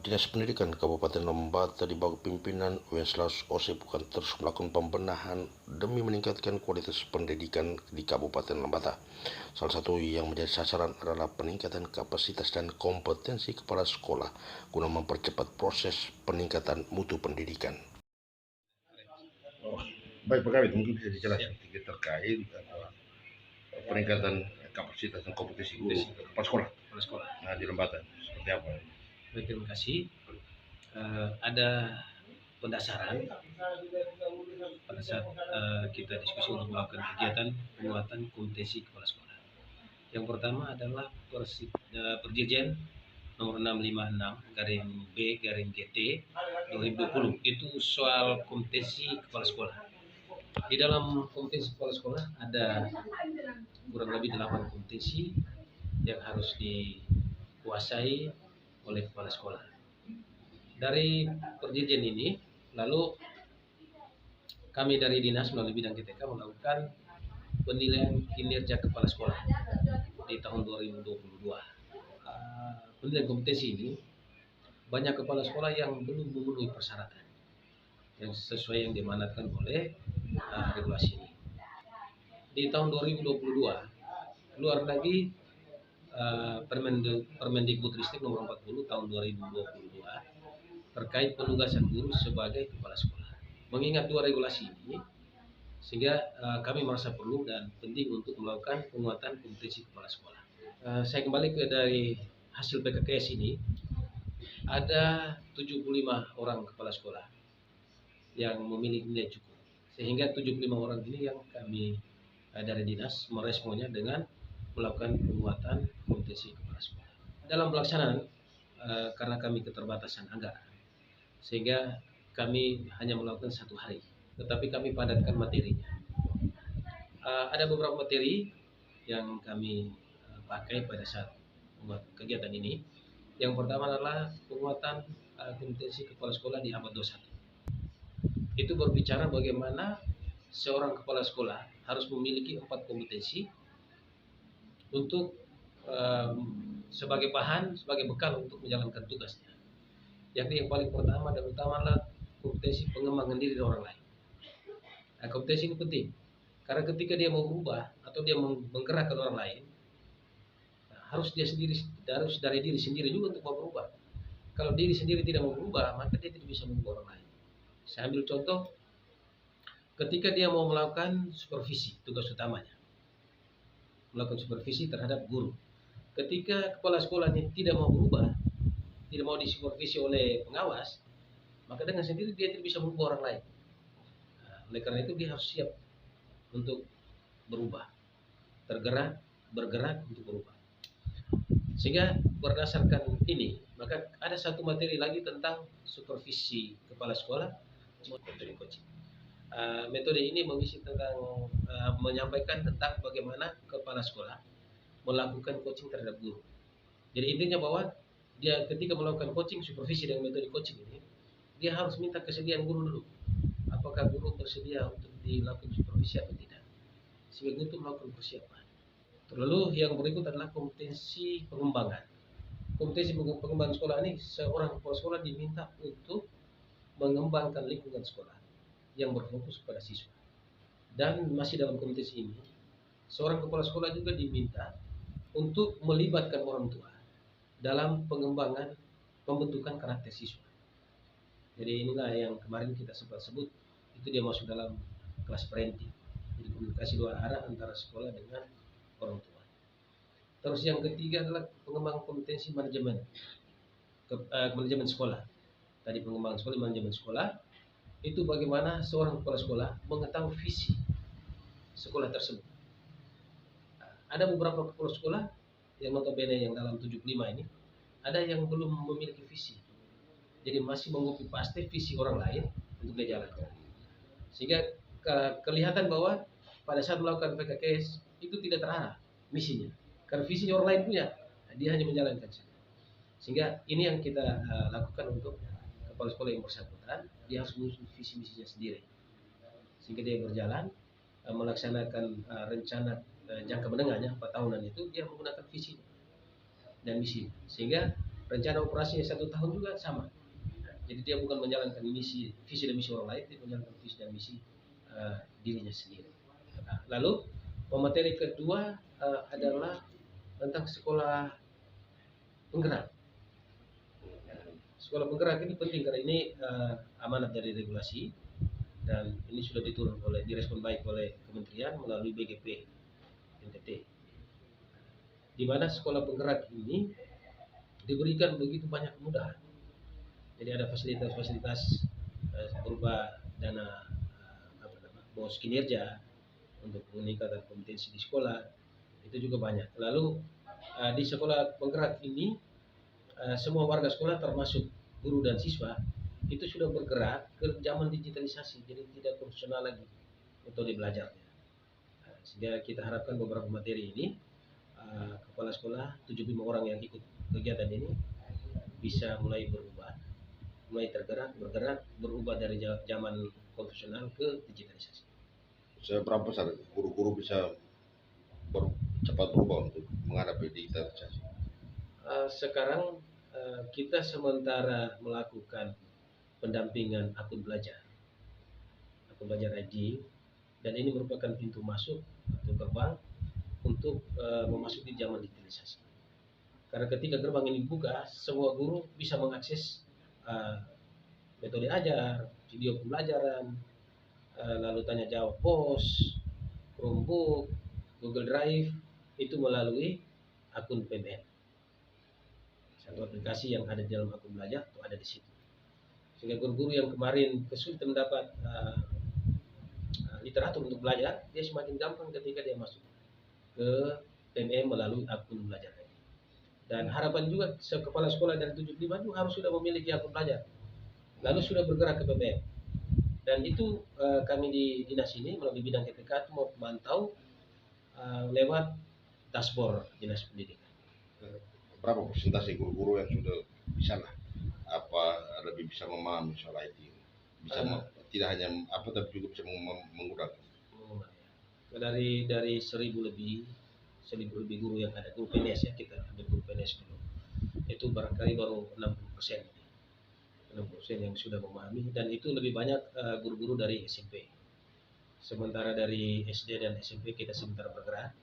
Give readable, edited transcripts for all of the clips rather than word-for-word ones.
Dinas Pendidikan Kabupaten Lembata di bawah pimpinan Wenceslas Osipkan terus melakukan pembenahan demi meningkatkan kualitas pendidikan di Kabupaten Lembata. Salah satu yang menjadi sasaran adalah peningkatan kapasitas dan kompetensi kepala sekolah guna mempercepat proses peningkatan mutu pendidikan. Baik, Pak Kabit, mungkin bisa dijelaskan sedikit terkait peningkatan kapasitas dan kompetensi guru kepala sekolah. Nah, di Lembata seperti apa? Baik, terima kasih. Ada pendasaran pada saat kita diskusi untuk melakukan kegiatan penguatan kompetensi kepala sekolah. Yang pertama adalah Perjanjian nomor 656 garing B garing GT 2020, itu soal kompetensi kepala sekolah. Di dalam kompetensi kepala sekolah ada kurang lebih 8 kompetensi yang harus dikuasai oleh kepala sekolah. Dari perjanjian ini, lalu kami dari dinas melalui bidang GTK melakukan penilaian kinerja kepala sekolah di tahun 2022. Penilaian kompetensi ini, banyak kepala sekolah yang belum memenuhi persyaratan yang sesuai yang diamanatkan oleh regulasi ini. Di tahun 2022 keluar lagi Permendikbudristek nomor 40 tahun 2022 terkait penugasan guru sebagai kepala sekolah. Mengingat dua regulasi ini, sehingga kami merasa perlu dan penting untuk melakukan penguatan kompetensi kepala sekolah. Saya kembali ke dari hasil PKKS ini, ada 75 orang kepala sekolah yang memiliki nilai cukup, sehingga 75 orang ini yang kami dari dinas meresponnya dengan melakukan penguatan kompetensi kepala sekolah. Dalam pelaksanaan, karena kami keterbatasan anggaran, sehingga kami hanya melakukan 1 hari, tetapi kami padatkan materinya. Ada beberapa materi yang kami pakai pada saat membuat kegiatan ini. Yang pertama adalah penguatan kompetensi kepala sekolah di abad 21. Itu berbicara bagaimana seorang kepala sekolah harus memiliki 4 kompetensi untuk sebagai bahan, sebagai bekal untuk menjalankan tugasnya. Yang paling pertama dan utama adalah kompetensi pengembangan diri orang lain. Nah, kompetensi ini penting karena ketika dia mau berubah atau dia menggerakkan orang lain, harus dari diri sendiri juga untuk mau berubah. Kalau diri sendiri tidak mau berubah, maka dia tidak bisa mengubah orang lain. Saya ambil contoh, ketika dia mau melakukan supervisi, tugas utamanya melakukan supervisi terhadap guru. Ketika kepala sekolah ini tidak mau berubah, tidak mau disupervisi oleh pengawas, maka dengan sendiri dia tidak bisa mengubah orang lain. Oleh karena itu dia harus siap untuk berubah, bergerak untuk berubah. Sehingga berdasarkan ini, maka ada satu materi lagi tentang supervisi kepala sekolah, metode coaching. Metode ini mengisi tentang menyampaikan tentang bagaimana kepala sekolah melakukan coaching terhadap guru. Jadi intinya bahwa dia ketika melakukan coaching, supervisi dengan metode coaching ini, dia harus minta kesediaan guru dulu. Apakah guru bersedia untuk dilakukan supervisi atau tidak, sehingga guru itu melakukan persiapan. Lalu yang berikut adalah kompetensi pengembangan. Kompetensi pengembangan sekolah ini, seorang kepala sekolah diminta untuk mengembangkan lingkungan sekolah yang berfokus pada siswa. Dan masih dalam kompetensi ini, seorang kepala sekolah juga diminta untuk melibatkan orang tua dalam pengembangan pembentukan karakter siswa. Jadi inilah yang kemarin kita sempat sebut, itu dia masuk dalam kelas parenting. Jadi komunikasi 2 arah antara sekolah dengan orang tua. Terus yang ketiga adalah pengembangan kompetensi manajemen sekolah. Tadi pengembangan sekolah, manajemen sekolah, itu bagaimana seorang kepala sekolah mengetahui visi sekolah tersebut. Ada beberapa kepala sekolah yang notabene yang dalam 75 ini, ada yang belum memiliki visi. Jadi masih mengcopy paste visi orang lain untuk dijalankan. Sehingga kelihatan bahwa pada saat melakukan PKKS itu tidak terarah misinya. Karena visi orang lain punya, dia hanya menjalankan. Sehingga ini yang kita lakukan untuk kepala sekolah yang bersangkutan, dia harus mengusung visi misinya sendiri. Sehingga dia berjalan melaksanakan rencana jangka menengahnya 4 tahunan itu, dia menggunakan visi dan misi. Sehingga rencana operasinya 1 tahun juga sama. Jadi dia bukan menjalankan visi dan misi orang lain, dia menjalankan visi dan misi dirinya sendiri. Lalu pemateri kedua adalah tentang sekolah penggerak. Sekolah penggerak ini penting karena ini amanat dari regulasi dan ini sudah direspon baik oleh kementerian melalui BGP NTT. Di mana sekolah penggerak ini diberikan begitu banyak kemudahan. Jadi ada fasilitas-fasilitas berupa dana bonus kinerja untuk meningkatkan kompetensi di sekolah, itu juga banyak. Lalu di sekolah penggerak ini semua warga sekolah termasuk guru dan siswa itu sudah bergerak ke zaman digitalisasi, jadi tidak konvensional lagi metode belajarnya. Sehingga kita harapkan beberapa materi ini kepala sekolah 75 orang yang ikut kegiatan ini bisa mulai berubah dari zaman konvensional ke digitalisasi. Seberapa besar guru-guru bisa cepat berubah untuk menghadapi digitalisasi? Sekarang kita sementara melakukan pendampingan akun belajar ID, dan ini merupakan pintu masuk atau gerbang untuk memasuki zaman digitalisasi. Karena ketika gerbang ini buka, semua guru bisa mengakses metode ajar, video pembelajaran, lalu tanya jawab pos, Chromebook, Google Drive, itu melalui akun PBN. Satu aplikasi yang ada di dalam akun belajar itu ada di situ. Sehingga guru-guru yang kemarin kesulitan mendapat literatur untuk belajar, dia semakin gampang ketika dia masuk ke PBN melalui akun belajar ini. Dan harapan juga kepala sekolah dari 75 itu harus sudah memiliki akun belajar, lalu sudah bergerak ke PBN. Dan itu kami di dinas ini melalui bidang KPK itu mau memantau lewat dashboard dinas pendidikan. Berapa persentase guru-guru yang sudah bisa lebih bisa memahami soal IT, bisa tidak hanya tapi juga bisa menggunakan. Dari 1000 lebih guru yang ada, guru PNS ya, kita ambil guru PNS dulu, itu barangkali baru 60% yang sudah memahami, dan itu lebih banyak guru-guru dari SMP. Sementara dari SD dan SMP kita sementara bergerak,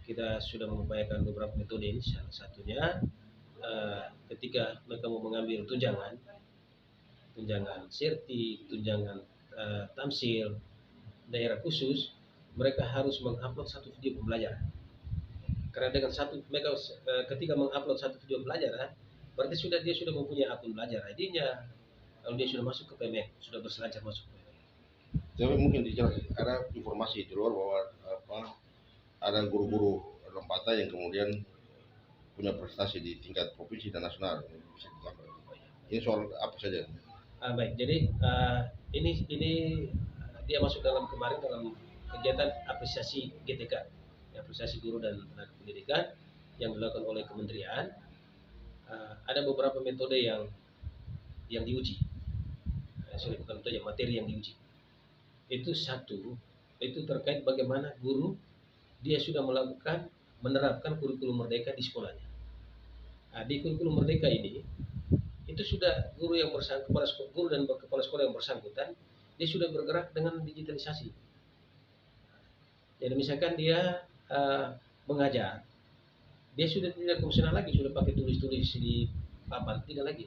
kita sudah mengupayakan beberapa metode ini. Salah satunya ketika mereka mau mengambil tunjangan serti, tunjangan tamsil daerah khusus, mereka harus mengupload satu video pembelajaran. Karena dengan mereka ketika mengupload satu video pembelajaran, berarti dia sudah mempunyai akun belajar ID-nya, lalu dia sudah masuk ke PMK, sudah berselancar masuk ke PMK. Jadi mungkin ada informasi di luar bahwa ada guru-guru lompata yang kemudian punya prestasi di tingkat provinsi dan nasional. Ini soal apa saja? Baik, jadi ini dia masuk dalam kegiatan apresiasi GTK, apresiasi guru dan tenaga pendidikan yang dilakukan oleh kementerian. Ada beberapa metode yang diuji, bukan metode, materi yang diuji. Itu terkait bagaimana guru dia sudah menerapkan kurikulum merdeka di sekolahnya. Di kurikulum merdeka ini, itu sudah guru dan kepala sekolah yang bersangkutan, dia sudah bergerak dengan digitalisasi. Jadi misalkan dia mengajar, dia sudah tidak konvensional lagi, sudah pakai tulis-tulis di papan, tidak lagi.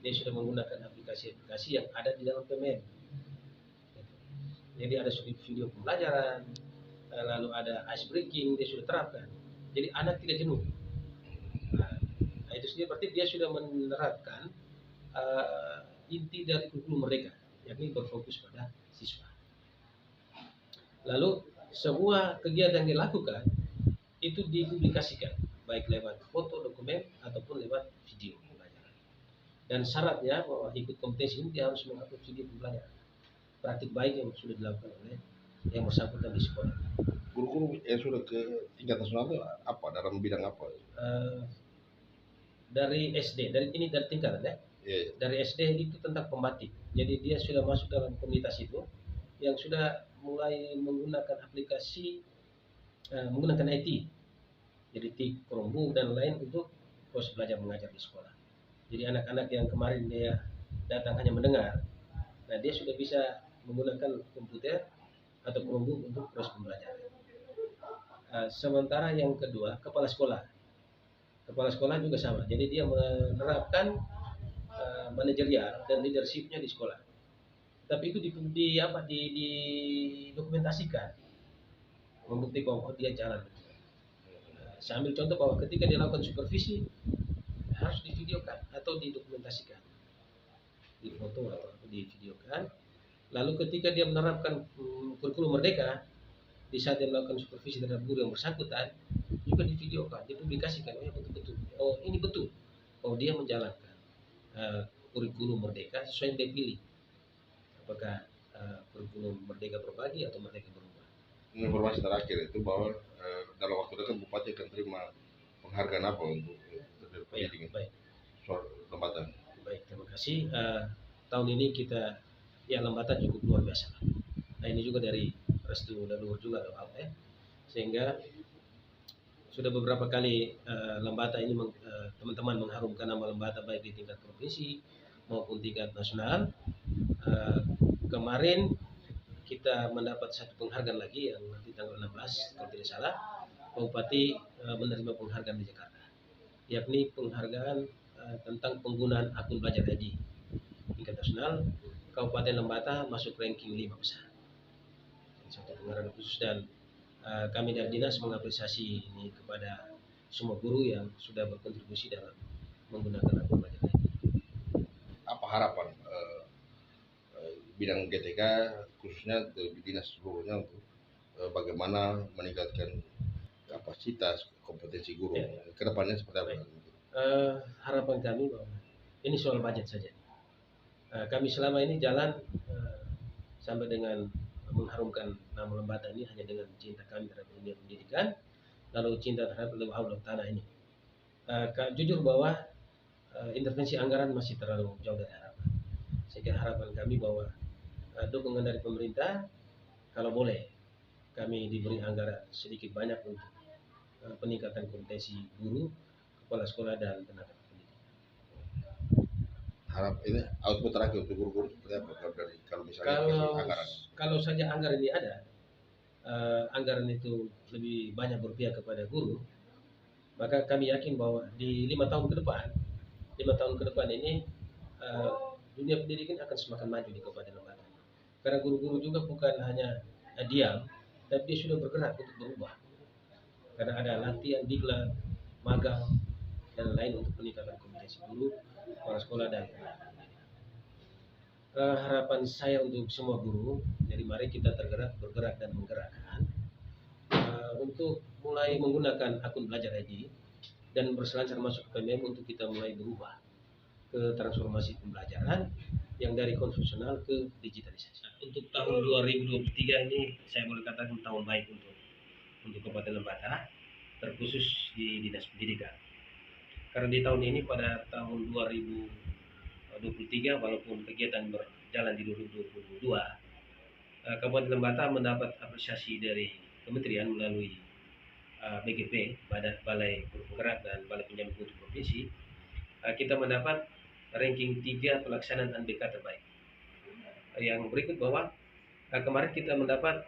Dia sudah menggunakan aplikasi-aplikasi yang ada di dalam PMN. Jadi ada video pembelajaran, lalu ada ice breaking, dia sudah terapkan. Jadi anak tidak jenuh. Nah, itu sendiri berarti dia sudah menerapkan inti dari kurikulum mereka, yakni berfokus pada siswa. Lalu semua kegiatan yang dilakukan itu dipublikasikan, baik lewat foto, dokumen, ataupun lewat video pembelajaran. Dan syaratnya bahwa ikut kompetensi ini dia harus mengupload video pembelajaran, praktik baik yang sudah dilakukan oleh yang bersangkutan di sekolah. Guru-guru yang sudah ke tingkat nasional itu apa, dalam bidang apa? Dari SD, dari tingkatan ya. Yeah. Dari SD itu tentang pembatik. Jadi dia sudah masuk dalam komunitas itu, yang sudah mulai menggunakan aplikasi, menggunakan IT. Jadi TIK, Chromebook dan lain untuk proses belajar mengajar di sekolah. Jadi anak-anak yang kemarin dia datang hanya mendengar, nah dia sudah bisa menggunakan komputer atau Chromebook untuk proses pembelajaran. Sementara yang kedua, kepala sekolah juga sama. Jadi dia menerapkan manajerial dan leadershipnya di sekolah. Tapi itu didokumentasikan, membuktikan bahwa dia jalan. Saya ambil contoh bahwa ketika dia lakukan supervisi harus divideokan atau didokumentasikan, di foto atau divideokan. Lalu ketika dia menerapkan kurikulum merdeka, di saat dia melakukan supervisi terhadap guru yang bersangkutan, juga divideokan, dipublikasikan. Oh ya, betul-betul, oh ini betul, oh dia menjalankan kurikulum merdeka sesuai yang dia pilih, apakah kurikulum merdeka berbagi atau merdeka berubah. Informasi terakhir itu bahwa dalam waktu dekat Bupati akan terima penghargaan apa untuk pendidikan Baik, Lembata? baik, terima kasih. Tahun ini kita Lembata cukup luar biasa. Nah ini juga dari restu leluhur juga ya. Sehingga sudah beberapa kali Lembata ini teman-teman mengharumkan nama Lembata baik di tingkat provinsi maupun tingkat nasional. Kemarin kita mendapat satu penghargaan lagi yang nanti tanggal 16 kalau tidak salah, Bupati menerima penghargaan di Jakarta, yakni penghargaan tentang penggunaan akun belajar haji tingkat nasional. Kabupaten Lembata masuk ranking 5 besar. Satu penghargaan khusus, dan kami dari dinas mengapresiasi ini kepada semua guru yang sudah berkontribusi dalam menggunakan akun belajar haji. Apa harapan bidang GTK khususnya di dinas seluruhnya untuk bagaimana meningkatkan kapasitas kompetensi guru kedepannya seperti apa? Harapan kami bahwa ini soal budget saja. Kami selama ini jalan sampai dengan mengharumkan nama Lembata ini hanya dengan cinta kami terhadap dunia pendidikan, lalu cinta terhadap leluhur tanah ini. Jujur bahwa intervensi anggaran masih terlalu jauh dari harapan. Sehingga harapan kami bahwa dukungan dari pemerintah, kalau boleh kami diberi anggaran sedikit banyak untuk peningkatan kompetensi guru, kepala sekolah, dan tenaga pendidik. Harap ini output terakhir untuk guru-guru seperti apa kalau misalnya anggaran? Kalau saja anggaran ini ada, anggaran itu lebih banyak berpihak kepada guru, maka kami yakin bahwa di 5 tahun ke depan ini dunia pendidikan akan semakin maju di Kabupaten Lembata. Karena guru-guru juga bukan hanya diam, tapi dia sudah bergerak untuk berubah. Karena ada latihan, diklat, magang, dan lain untuk peningkatan kompetensi guru, kepala sekolah, dan harapan saya untuk semua guru, jadi mari kita bergerak dan menggerakkan untuk mulai menggunakan akun belajar haji dan berselancar masuk ke PMM untuk kita mulai berubah ke transformasi pembelajaran yang dari konvensional ke digitalisasi. Untuk tahun 2023 ini saya boleh katakan tahun baik untuk Kabupaten Lembata, terkhusus di Dinas Pendidikan. Karena di tahun ini pada tahun 2023 walaupun kegiatan berjalan di 2022, Kabupaten Lembata mendapat apresiasi dari kementerian melalui BGP, Balai Penggerak dan Balai Penjamin Mutu Provinsi. Kita mendapat ranking 3 pelaksanaan UNBK terbaik. Yang berikut bahwa kemarin kita mendapat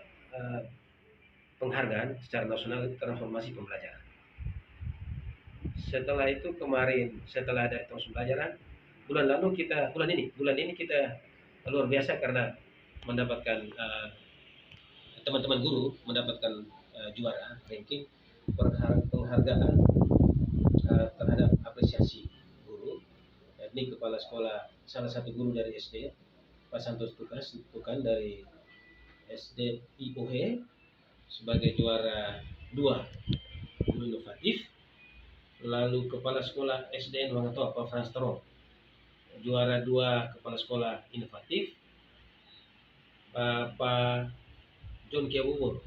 penghargaan secara nasional transformasi pembelajaran. Setelah itu kemarin, setelah dari tahun pembelajaran, bulan ini kita luar biasa karena mendapatkan teman-teman guru mendapatkan juara ranking penghargaan terhadap apresiasi guru, yakni kepala sekolah salah satu guru dari SD, Pak Santos Tukan dari SD IOH sebagai juara 2 guru inovatif. Lalu kepala sekolah SDN Wangatoa Pak Frans Terong juara 2 kepala sekolah inovatif. Pak John Kiabubur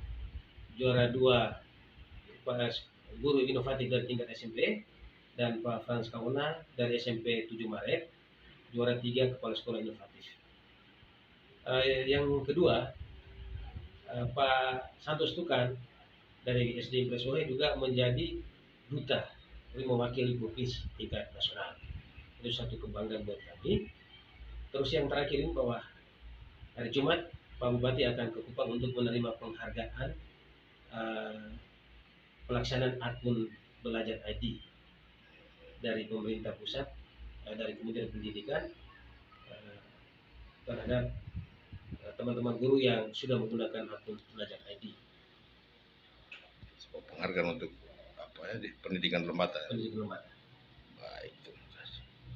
juara 2 guru inovatif dari tingkat SMP, dan Pak Frans Kauna dari SMP 7 Maret juara 3 kepala sekolah inovatif. Yang kedua, Pak Santos Tukan dari SD Presohe juga menjadi duta mewakili provinsi tingkat nasional Itu satu kebanggaan buat kami. Terus yang terakhir ini bahwa hari Jumat Pak Bupati akan ke Kupang untuk menerima penghargaan pelaksanaan akun belajar ID dari pemerintah pusat, dari Kementerian Pendidikan terhadap teman-teman guru yang sudah menggunakan akun belajar ID. Penghargaan untuk apa ya, di pendidikan lembaga. Pendidikan lembaga.